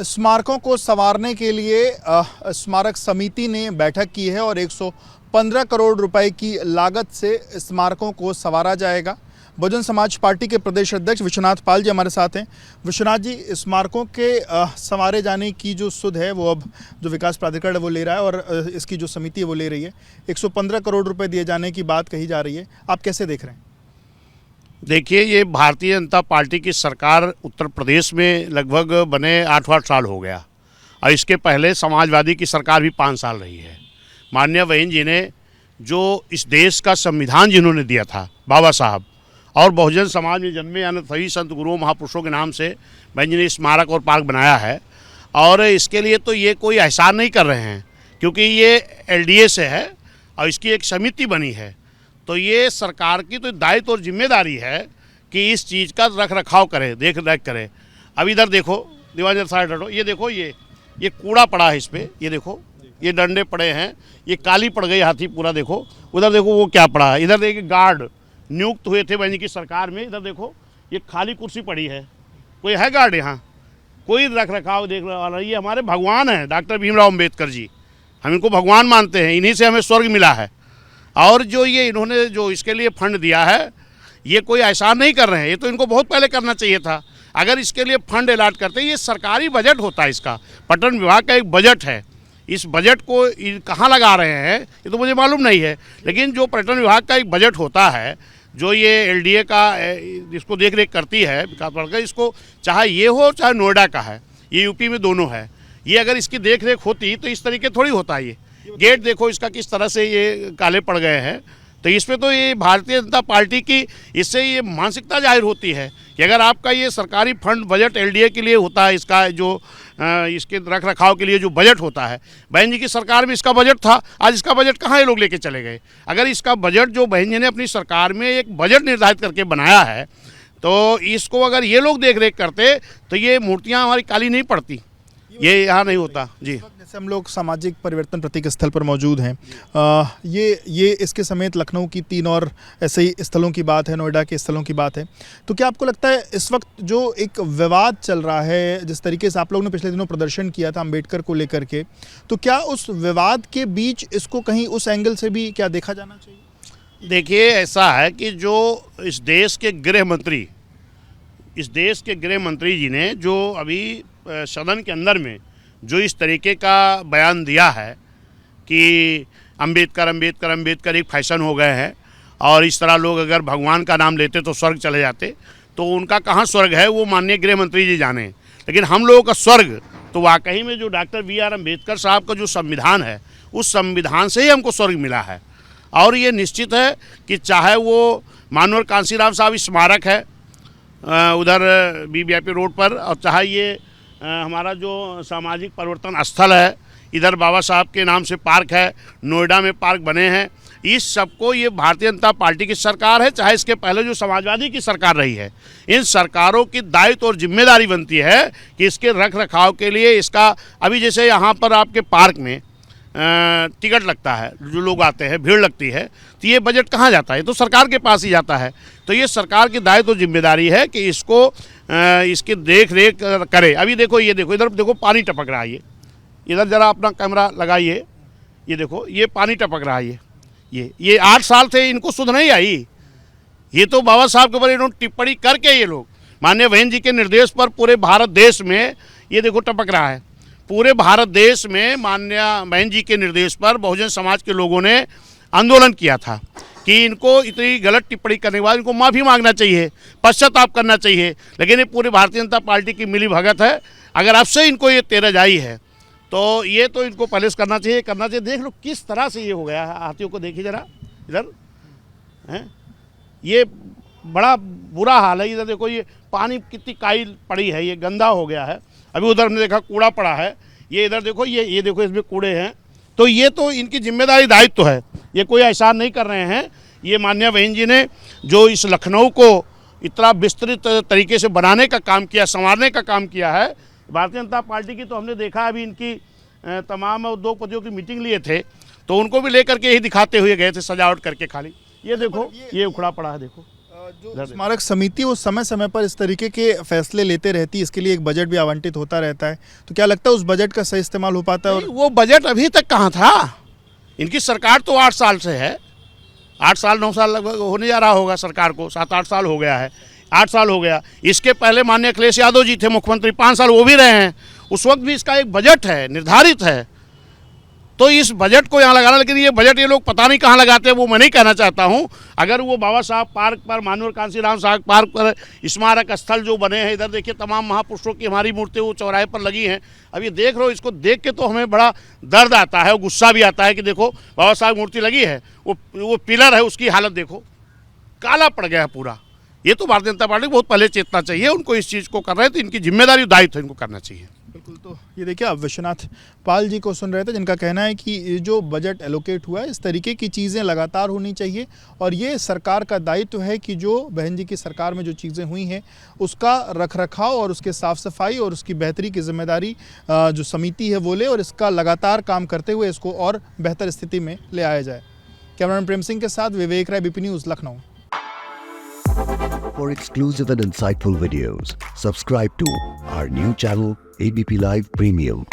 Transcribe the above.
स्मारकों को संवारने के लिए स्मारक समिति ने बैठक की है और 115 करोड़ रुपए की लागत से स्मारकों को संवारा जाएगा। बहुजन समाज पार्टी के प्रदेश अध्यक्ष विश्वनाथ पाल जी हमारे साथ हैं। विश्वनाथ जी, स्मारकों के संवारे जाने की जो सुध है वो अब जो विकास प्राधिकरण है वो ले रहा है और इसकी जो समिति है वो ले रही है। 115 करोड़ रुपए दिए जाने की बात कही जा रही है, आप कैसे देख रहे हैं? देखिए, ये भारतीय जनता पार्टी की सरकार उत्तर प्रदेश में लगभग बने 8 साल हो गया और इसके पहले समाजवादी की सरकार भी 5 साल रही है। माननीय बहन जी ने जो इस देश का संविधान जिन्होंने दिया था, बाबा साहब, और बहुजन समाज में जन्मे यानी सभी संत गुरुओं महापुरुषों के नाम से बहन जी ने स्मारक और पार्क बनाया है। और इसके लिए तो ये कोई एहसान नहीं कर रहे हैं क्योंकि ये एलडीए से है और इसकी एक समिति बनी है। तो ये सरकार की तो दायित्व और जिम्मेदारी है कि इस चीज़ का रख रखाव करे, देख रेख करे। अब इधर देखो, दीवार साइड हटो, ये देखो ये कूड़ा पड़ा है इस पर, ये देखो ये डंडे पड़े हैं, ये काली पड़ गई हाथी पूरा। देखो उधर देखो वो क्या पड़ा है। इधर देखिए गार्ड नियुक्त हुए थे बहन की सरकार में, इधर देखो ये खाली कुर्सी पड़ी है, कोई है गार्ड यहाँ? कोई रख रखाव देखने वाला। ये हमारे भगवान हैं डॉक्टर भीमराव अम्बेडकर जी, हम इनको भगवान मानते हैं, इन्हीं से हमें स्वर्ग मिला है। और जो ये इन्होंने जो इसके लिए फंड दिया है, ये कोई एहसान नहीं कर रहे हैं, ये तो इनको बहुत पहले करना चाहिए था। अगर इसके लिए फंड अलॉट करते, ये सरकारी बजट होता है, इसका पर्यटन विभाग का एक बजट है। इस बजट को कहाँ लगा रहे हैं ये तो मुझे मालूम नहीं है, लेकिन जो पर्यटन विभाग का एक बजट होता है, जो ये एलडीए का इसको देख रेख करती है विकास प्राधिकरण, इसको चाहे ये हो चाहे नोएडा का है, ये यूपी में दोनों है, ये अगर इसकी देख रेख होती तो इस तरीके थोड़ी होता है। ये गेट देखो इसका किस तरह से ये काले पड़ गए हैं। तो इसमें तो ये भारतीय जनता पार्टी की इससे ये मानसिकता जाहिर होती है कि अगर आपका ये सरकारी फंड बजट एलडीए के लिए होता है, इसका जो इसके रख रखाव के लिए जो बजट होता है, बहन जी की सरकार में इसका बजट था, आज इसका बजट कहाँ ये लोग लेके चले गए? अगर इसका बजट जो बहन जी ने अपनी सरकार में एक बजट निर्धारित करके बनाया है, तो इसको अगर ये लोग देख रेख करते तो ये मूर्तियाँ हमारी काली नहीं पड़ती, ये यहाँ नहीं होता जी। जैसे हम लोग सामाजिक परिवर्तन प्रतीक स्थल पर मौजूद हैं, ये इसके समेत लखनऊ की 3 और ऐसे ही स्थलों की बात है, नोएडा के स्थलों की बात है। तो क्या आपको लगता है इस वक्त जो एक विवाद चल रहा है, जिस तरीके से आप लोगों ने पिछले दिनों प्रदर्शन किया था अम्बेडकर को लेकर के, तो क्या उस विवाद के बीच इसको कहीं उस एंगल से भी क्या देखा जाना चाहिए? देखिए, ऐसा है कि जो इस देश के गृह मंत्री जी ने जो अभी सदन के अंदर में जो इस तरीके का बयान दिया है कि अम्बेडकर एक फैशन हो गए हैं और इस तरह लोग अगर भगवान का नाम लेते तो स्वर्ग चले जाते, तो उनका कहाँ स्वर्ग है वो माननीय गृह मंत्री जी जाने। लेकिन हम लोगों का स्वर्ग तो वाकई में जो डॉक्टर B.R. अम्बेडकर साहब का जो संविधान है, उस संविधान से ही हमको स्वर्ग मिला है। और ये निश्चित है कि चाहे वो मानवर कांसीराम साहब स्मारक है उधर BVIP रोड पर, और चाहे ये हमारा जो सामाजिक परिवर्तन स्थल है, इधर बाबा साहब के नाम से पार्क है, नोएडा में पार्क बने हैं, इस सबको ये भारतीय जनता पार्टी की सरकार है, चाहे इसके पहले जो समाजवादी की सरकार रही है, इन सरकारों की दायित्व और जिम्मेदारी बनती है कि इसके रख रखाव के लिए इसका, अभी जैसे यहाँ पर आपके पार्क में टिकट लगता है, जो लोग आते हैं, भीड़ लगती है, तो ये बजट कहाँ जाता है? ये तो सरकार के पास ही जाता है। तो ये सरकार की दायित्व और जिम्मेदारी है कि इसको इसकी देख रेख करे। अभी देखो, ये देखो, इधर देखो पानी टपक रहा है, ये इधर ज़रा अपना कैमरा लगाइए, ये देखो ये पानी टपक रहा है। ये 8 साल थे, इनको सुध नहीं आई। ये तो बाबा साहब के ऊपर इन्होंने टिप्पणी करके ये लोग माननीय बहन जी के निर्देश पर पूरे भारत देश में ये देखो टपक रहा है। पूरे भारत देश में माननीय बहन जी के निर्देश पर बहुजन समाज के लोगों ने आंदोलन किया था कि इनको इतनी गलत टिप्पणी करने के बाद इनको माफ़ी मांगना चाहिए, पश्चाताप करना चाहिए। लेकिन ये पूरी भारतीय जनता पार्टी की मिली भगत है। अगर अब से इनको ये तेरहजाई है तो ये तो इनको पहले करना चाहिए। देख लो किस तरह से ये हो गया है। हाथियों को देखिए ज़रा, इधर हैं, ये बड़ा बुरा हाल है। इधर देखो ये पानी कितनी काई पड़ी है, ये गंदा हो गया है। अभी उधर हमने देखा कूड़ा पड़ा है, ये इधर देखो, ये देखो इसमें कूड़े हैं। तो ये तो इनकी जिम्मेदारी दायित्व तो है, ये कोई एहसान नहीं कर रहे हैं। ये माननीय बहन जी ने जो इस लखनऊ को इतना विस्तृत तरीके से बनाने का काम किया, संवारने का काम किया है भारतीय जनता पार्टी की। तो हमने देखा अभी इनकी तमाम उद्योगपतियों की मीटिंग लिए थे, तो उनको भी लेकर के ही दिखाते हुए गए थे सजावट करके। खाली ये देखो, ये उखड़ा पड़ा है, देखो जो स्मारक समिति वो समय समय पर इस तरीके के फैसले लेते रहती है, इसके लिए एक बजट भी आवंटित होता रहता है, तो क्या लगता है उस बजट का सही इस्तेमाल हो पाता है? और वो बजट अभी तक कहाँ था? इनकी सरकार तो 8 साल से है, 8 साल 9 साल लगभग होने जा रहा होगा सरकार को, 7-8 साल हो गया है, 8 साल हो गया। इसके पहले माननीय अखिलेश यादव जी थे मुख्यमंत्री, 5 साल वो भी रहे हैं, उस वक्त भी इसका एक बजट है, निर्धारित है। तो इस बजट को यहाँ लगाना, लेकिन ये बजट ये लोग पता नहीं कहाँ लगाते हैं, वो मैं नहीं कहना चाहता हूँ। अगर वो बाबा साहब पार्क पर, माननीय कांशीराम साहब पार्क पर स्मारक स्थल जो बने हैं, इधर देखिए तमाम महापुरुषों की हमारी मूर्ति वो चौराहे पर लगी हैं। अब ये देख रहे हो, इसको देख के तो हमें बड़ा दर्द आता है और गुस्सा भी आता है कि देखो बाबा साहब मूर्ति लगी है, वो पिलर है, उसकी हालत देखो, काला पड़ गया है पूरा। ये तो भारतीय जनता पार्टी को बहुत पहले चेतना चाहिए, उनको इस चीज़ को कर रहे थे, इनकी जिम्मेदारी दायित्व इनको करना चाहिए। बिल्कुल, तो ये देखिए आप विश्वनाथ पाल जी को सुन रहे थे, जिनका कहना है कि ये जो बजट एलोकेट हुआ है, इस तरीके की चीज़ें लगातार होनी चाहिए और ये सरकार का दायित्व है कि जो बहन जी की सरकार में जो चीज़ें हुई हैं उसका रखरखाव और उसके साफ़ सफाई और उसकी बेहतरी की जिम्मेदारी जो समिति है वो ले और इसका लगातार काम करते हुए इसको और बेहतर स्थिति में ले आया जाए। कैमरामैन प्रेम सिंह के साथ Vivek Rai, BP news, Lucknow. For exclusive and insightful videos, subscribe to our new channel ABP Live Premium.